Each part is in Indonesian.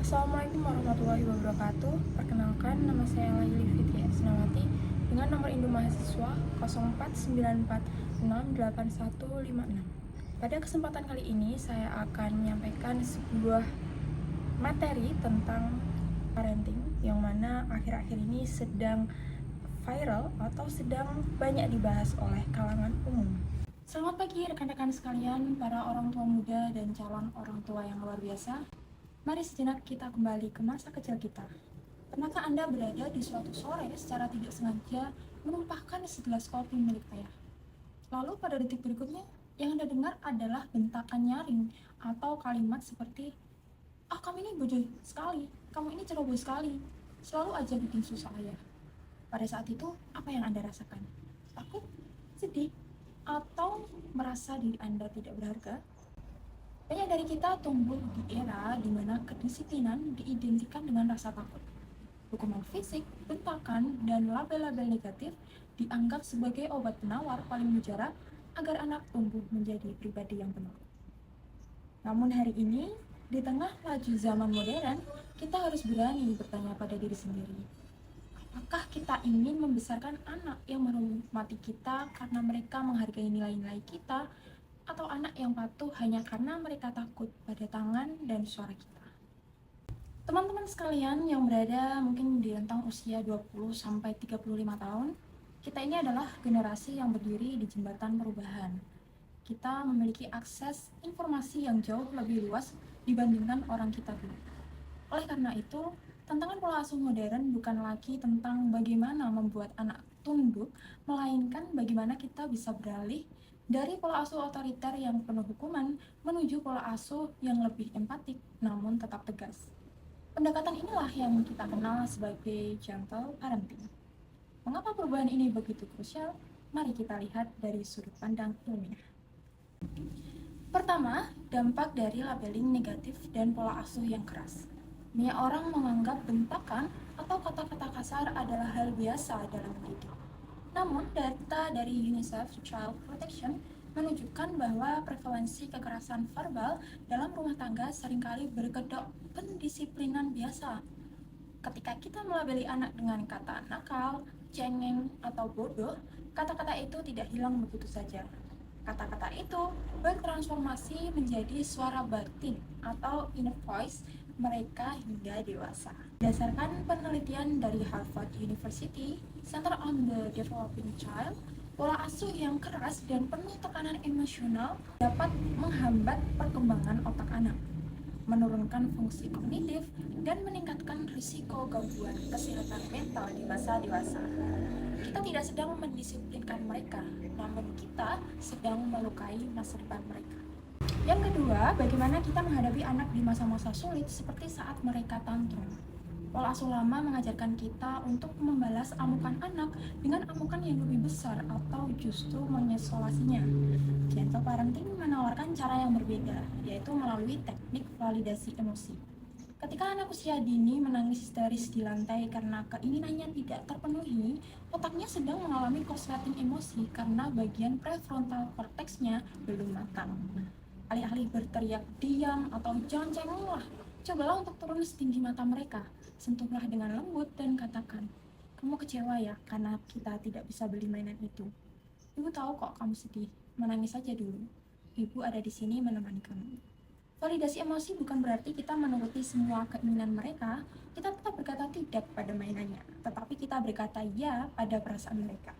Assalamualaikum warahmatullahi wabarakatuh. Perkenalkan, nama saya Laili Fitri Asnawati dengan nomor induk mahasiswa 0494688156. Pada kesempatan kali ini saya akan menyampaikan sebuah materi tentang parenting yang mana akhir-akhir ini sedang viral atau sedang banyak dibahas oleh kalangan umum. Selamat pagi rekan-rekan sekalian, para orang tua muda dan calon orang tua yang luar biasa. Mari sejenak kita kembali ke masa kecil kita. Pernahkah Anda berada di suatu sore secara tidak sengaja menumpahkan segelas kopi milik ayah? Lalu pada detik berikutnya, yang Anda dengar adalah bentakan nyaring atau kalimat seperti, "Ah, kamu ini bodoh sekali, kamu ini ceroboh sekali, selalu aja bikin susah ayah." Pada saat itu, apa yang Anda rasakan? Takut? Sedih? Atau merasa diri Anda tidak berharga? Banyak dari kita tumbuh di era di mana kedisiplinan diidentikan dengan rasa takut. Hukuman fisik, bentakan, dan label-label negatif dianggap sebagai obat penawar paling mujarab agar anak tumbuh menjadi pribadi yang penuh. Namun hari ini, di tengah laju zaman modern, kita harus berani bertanya pada diri sendiri. Apakah kita ingin membesarkan anak yang menghormati kita karena mereka menghargai nilai-nilai kita, atau anak yang patuh hanya karena mereka takut pada tangan dan suara kita? Teman-teman sekalian yang berada mungkin di rentang usia 20-35 tahun, kita ini adalah generasi yang berdiri di jembatan perubahan. Kita memiliki akses informasi yang jauh lebih luas dibandingkan orang kita dulu. Oleh karena itu, tantangan pola asuh modern bukan lagi tentang bagaimana membuat anak tunduk, melainkan bagaimana kita bisa beralih dari pola asuh otoriter yang penuh hukuman menuju pola asuh yang lebih empatik namun tetap tegas. Pendekatan inilah yang kita kenal sebagai gentle parenting. Mengapa perubahan ini begitu krusial? Mari kita lihat dari sudut pandang ilmiah. Pertama, dampak dari labeling negatif dan pola asuh yang keras. Banyak orang menganggap bentakan atau kata-kata kasar adalah hal biasa dalam mendidik. Namun, data dari UNICEF Child Protection menunjukkan bahwa prevalensi kekerasan verbal dalam rumah tangga seringkali berkedok pendisiplinan biasa. Ketika kita melabeli anak dengan kata nakal, cengeng, atau bodoh, kata-kata itu tidak hilang begitu saja. Kata-kata itu bertransformasi menjadi suara batin atau inner voice mereka hingga dewasa. Berdasarkan penelitian dari Harvard University Center on the Developing Child, pola asuh yang keras dan penuh tekanan emosional dapat menghambat perkembangan otak anak, menurunkan fungsi kognitif, dan meningkatkan risiko gangguan kesehatan mental di masa dewasa. Kita tidak sedang mendisiplinkan mereka, namun kita sedang melukai masa depan mereka. Yang kedua, bagaimana kita menghadapi anak di masa-masa sulit seperti saat mereka tantrum. Pola asuh lama mengajarkan kita untuk membalas amukan anak dengan amukan yang lebih besar atau justru mengisolasinya. Gentle parenting menawarkan cara yang berbeda, yaitu melalui teknik validasi emosi. Ketika anak usia dini menangis histeris di lantai karena keinginannya tidak terpenuhi, otaknya sedang mengalami korsleting emosi karena bagian prefrontal cortexnya belum matang. Alih-alih berteriak diam atau jangan cengeng lah, cobalah untuk turun setinggi mata mereka, sentuhlah dengan lembut dan katakan, "Kamu kecewa ya karena kita tidak bisa beli mainan itu. Ibu tahu kok kamu sedih, menangis saja dulu. Ibu ada di sini menemani kamu." Validasi emosi bukan berarti kita menuruti semua keinginan mereka, kita tetap berkata tidak pada mainannya, tetapi kita berkata ya pada perasaan mereka.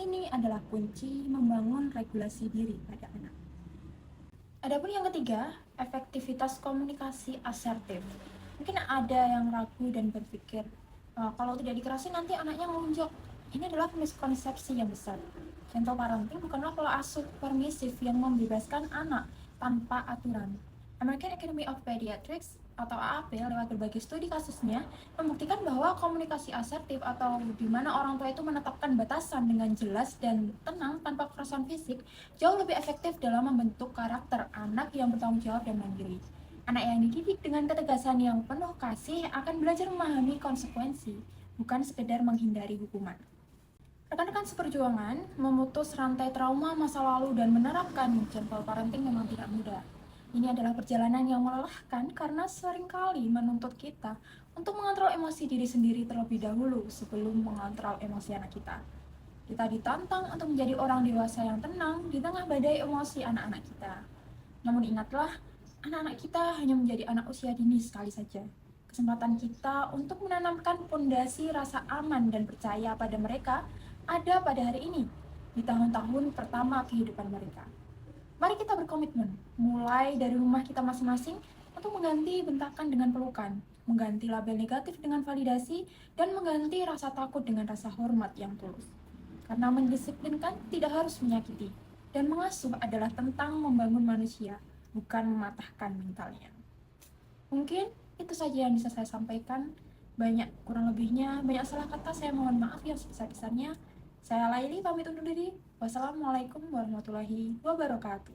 Ini adalah kunci membangun regulasi diri pada anak. Adapun yang ketiga, efektivitas komunikasi asertif. Mungkin ada yang ragu dan berpikir, kalau tidak dikerasin nanti anaknya ngelunjak. Ini adalah miskonsepsi yang besar. Gentle parenting bukanlah pola asuh permisif yang membebaskan anak tanpa aturan. American Academy of Pediatrics atau AAP lewat berbagai studi kasusnya membuktikan bahwa komunikasi asertif atau di mana orang tua itu menetapkan batasan dengan jelas dan tenang tanpa kekerasan fisik jauh lebih efektif dalam membentuk karakter anak yang bertanggung jawab dan mandiri. Anak yang dididik dengan ketegasan yang penuh kasih akan belajar memahami konsekuensi, bukan sekedar menghindari hukuman. Rekan-rekan seperjuangan, memutus rantai trauma masa lalu dan menerapkan gentle parenting memang tidak mudah. Ini adalah perjalanan yang melelahkan karena seringkali menuntut kita untuk mengontrol emosi diri sendiri terlebih dahulu sebelum mengontrol emosi anak kita. Kita ditantang untuk menjadi orang dewasa yang tenang di tengah badai emosi anak-anak kita. Namun ingatlah, anak-anak kita hanya menjadi anak usia dini sekali saja. Kesempatan kita untuk menanamkan fondasi rasa aman dan percaya pada mereka ada pada hari ini, di tahun-tahun pertama kehidupan mereka. Mari kita berkomitmen, mulai dari rumah kita masing-masing untuk mengganti bentakan dengan pelukan, mengganti label negatif dengan validasi, dan mengganti rasa takut dengan rasa hormat yang tulus. Karena mendisiplinkan tidak harus menyakiti, dan mengasuh adalah tentang membangun manusia, bukan mematahkan mentalnya. Mungkin itu saja yang bisa saya sampaikan. Kurang lebihnya, banyak salah kata, saya mohon maaf yang sebesar-besarnya. Saya Laili, pamit undur diri. Wassalamualaikum warahmatullahi wabarakatuh.